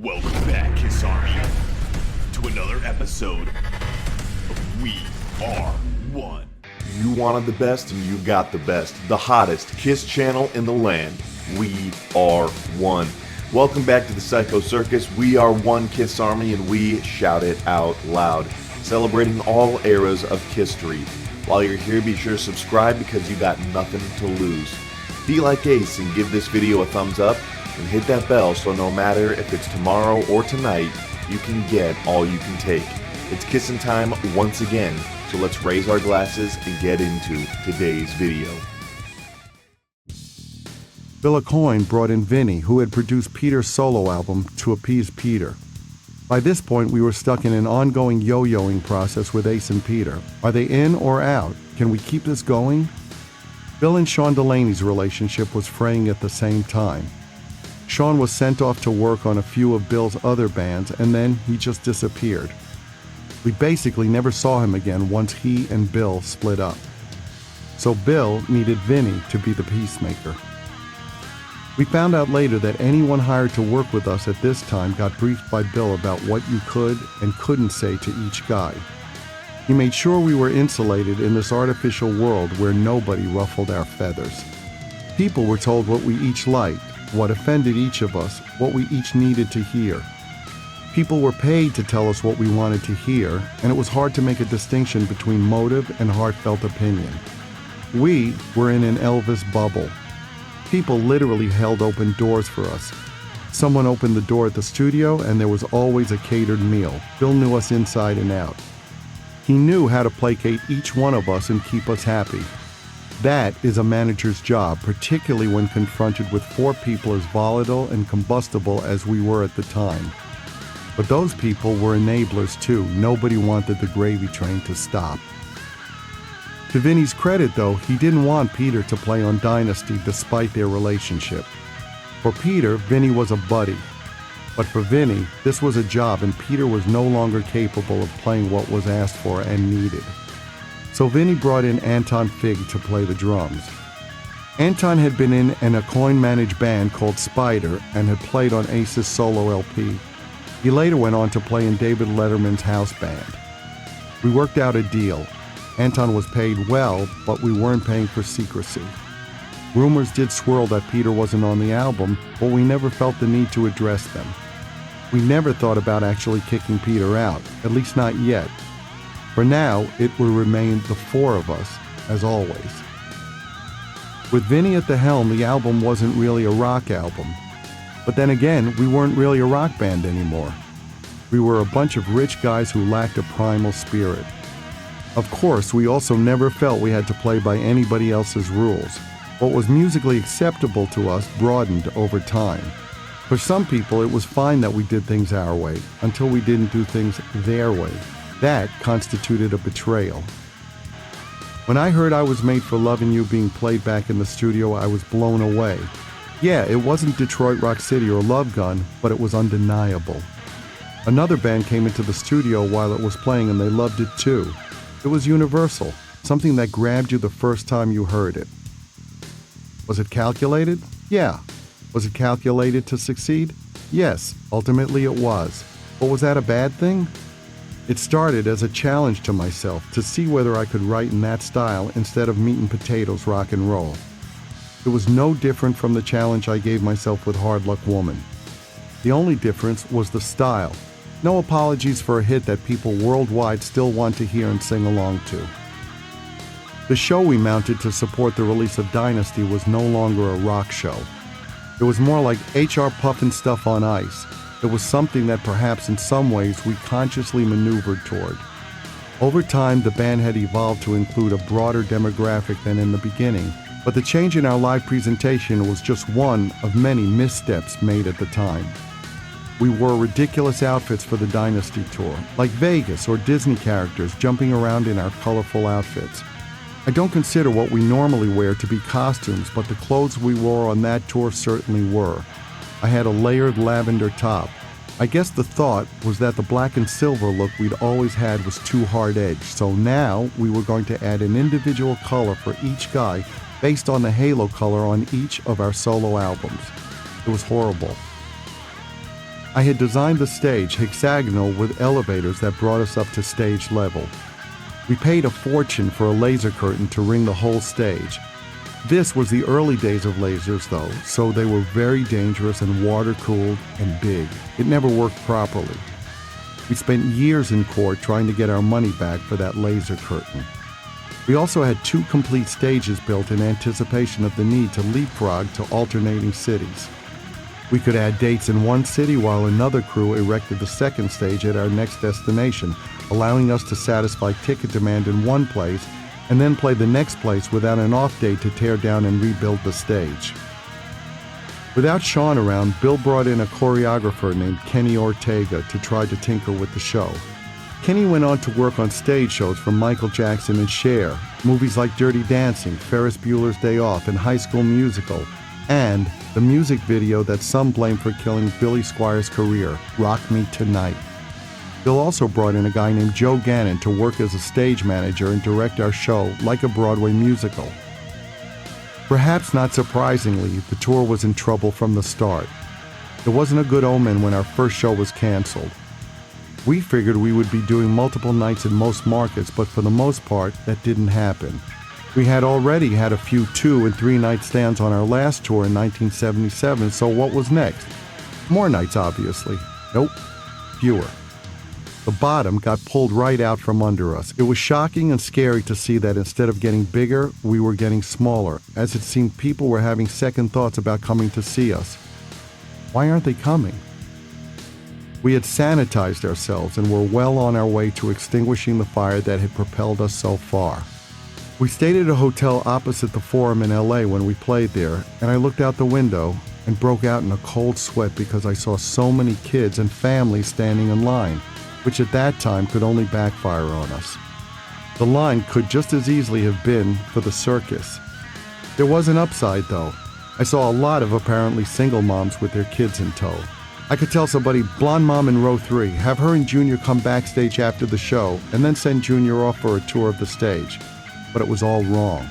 Welcome back, Kiss Army, to another episode of We Are One. You wanted the best and you got the best. The hottest Kiss channel in the land. We Are One. Welcome back to the Psycho Circus. We are one Kiss Army and we shout it out loud. Celebrating all eras of Kisstory. While you're here, be sure to subscribe because you got nothing to lose. Be like Ace and give this video a thumbs up and hit that bell so no matter if it's tomorrow or tonight, you can get all you can take. It's kissing time once again, so let's raise our glasses and get into today's video. Bill Coyne brought in Vinny, who had produced Peter's solo album, to appease Peter. By this point, we were stuck in an ongoing yo-yoing process with Ace and Peter. Are they in or out? Can we keep this going? Bill and Sean Delaney's relationship was fraying at the same time. Sean was sent off to work on a few of Bill's other bands, and then he just disappeared. We basically never saw him again once he and Bill split up. So Bill needed Vinny to be the peacemaker. We found out later that anyone hired to work with us at this time got briefed by Bill about what you could and couldn't say to each guy. He made sure we were insulated in this artificial world where nobody ruffled our feathers. People were told what we each liked, what offended each of us, what we each needed to hear. People were paid to tell us what we wanted to hear, and it was hard to make a distinction between motive and heartfelt opinion. We were in an Elvis bubble. People literally held open doors for us. Someone opened the door at the studio, and there was always a catered meal. Bill knew us inside and out. He knew how to placate each one of us and keep us happy. That is a manager's job, particularly when confronted with four people as volatile and combustible as we were at the time. But those people were enablers too. Nobody wanted the gravy train to stop. To Vinny's credit, though, he didn't want Peter to play on Dynasty despite their relationship. For Peter, Vinny was a buddy. But for Vinny, this was a job and Peter was no longer capable of playing what was asked for and needed. So Vinny brought in Anton Fig to play the drums. Anton had been in an Coyne-managed band called Spider and had played on Ace's solo LP. He later went on to play in David Letterman's house band. We worked out a deal. Anton was paid well, but we weren't paying for secrecy. Rumors did swirl that Peter wasn't on the album, but we never felt the need to address them. We never thought about actually kicking Peter out, at least not yet. For now, it will remain the four of us, as always. With Vinny at the helm, the album wasn't really a rock album. But then again, we weren't really a rock band anymore. We were a bunch of rich guys who lacked a primal spirit. Of course, we also never felt we had to play by anybody else's rules. What was musically acceptable to us broadened over time. For some people, it was fine that we did things our way, until we didn't do things their way. That constituted a betrayal. When I heard I Was Made for Loving You being played back in the studio, I was blown away. Yeah, it wasn't Detroit Rock City or Love Gun, but it was undeniable. Another band came into the studio while it was playing and they loved it too. It was universal, something that grabbed you the first time you heard it. Was it calculated? Yeah. Was it calculated to succeed? Yes, ultimately it was. But was that a bad thing? It started as a challenge to myself to see whether I could write in that style instead of meat and potatoes rock and roll. It was no different from the challenge I gave myself with Hard Luck Woman. The only difference was the style. No apologies for a hit that people worldwide still want to hear and sing along to. The show we mounted to support the release of Dynasty was no longer a rock show. It was more like HR puffin' stuff on ice. It was something that perhaps in some ways we consciously maneuvered toward. Over time, the band had evolved to include a broader demographic than in the beginning, but the change in our live presentation was just one of many missteps made at the time. We wore ridiculous outfits for the Dynasty tour, like Vegas or Disney characters jumping around in our colorful outfits. I don't consider what we normally wear to be costumes, but the clothes we wore on that tour certainly were. I had a layered lavender top. I guess the thought was that the black and silver look we'd always had was too hard-edged, so now we were going to add an individual color for each guy based on the halo color on each of our solo albums. It was horrible. I had designed the stage hexagonal with elevators that brought us up to stage level. We paid a fortune for a laser curtain to ring the whole stage. This was the early days of lasers though, so they were very dangerous and water-cooled and big. It never worked properly. We spent years in court trying to get our money back for that laser curtain. We also had 2 complete stages built in anticipation of the need to leapfrog to alternating cities. We could add dates in one city while another crew erected the second stage at our next destination, allowing us to satisfy ticket demand in one place and then play the next place without an off day to tear down and rebuild the stage. Without Sean around, Bill brought in a choreographer named Kenny Ortega to try to tinker with the show. Kenny went on to work on stage shows for Michael Jackson and Cher, movies like Dirty Dancing, Ferris Bueller's Day Off, and High School Musical, and the music video that some blame for killing Billy Squier's career, Rock Me Tonight. Bill also brought in a guy named Joe Gannon to work as a stage manager and direct our show like a Broadway musical. Perhaps not surprisingly, the tour was in trouble from the start. It wasn't a good omen when our first show was canceled. We figured we would be doing multiple nights in most markets, but for the most part, that didn't happen. We had already had a few 2- and 3-night stands on our last tour in 1977, so what was next? More nights, obviously. Nope, fewer. The bottom got pulled right out from under us. It was shocking and scary to see that instead of getting bigger, we were getting smaller, as it seemed people were having second thoughts about coming to see us. Why aren't they coming? We had sanitized ourselves and were well on our way to extinguishing the fire that had propelled us so far. We stayed at a hotel opposite the Forum in LA when we played there, and I looked out the window and broke out in a cold sweat because I saw so many kids and families standing in line, which at that time could only backfire on us. The line could just as easily have been for the circus. There was an upside though. I saw a lot of apparently single moms with their kids in tow. I could tell somebody, blonde mom in row 3, have her and Junior come backstage after the show and then send Junior off for a tour of the stage. But it was all wrong.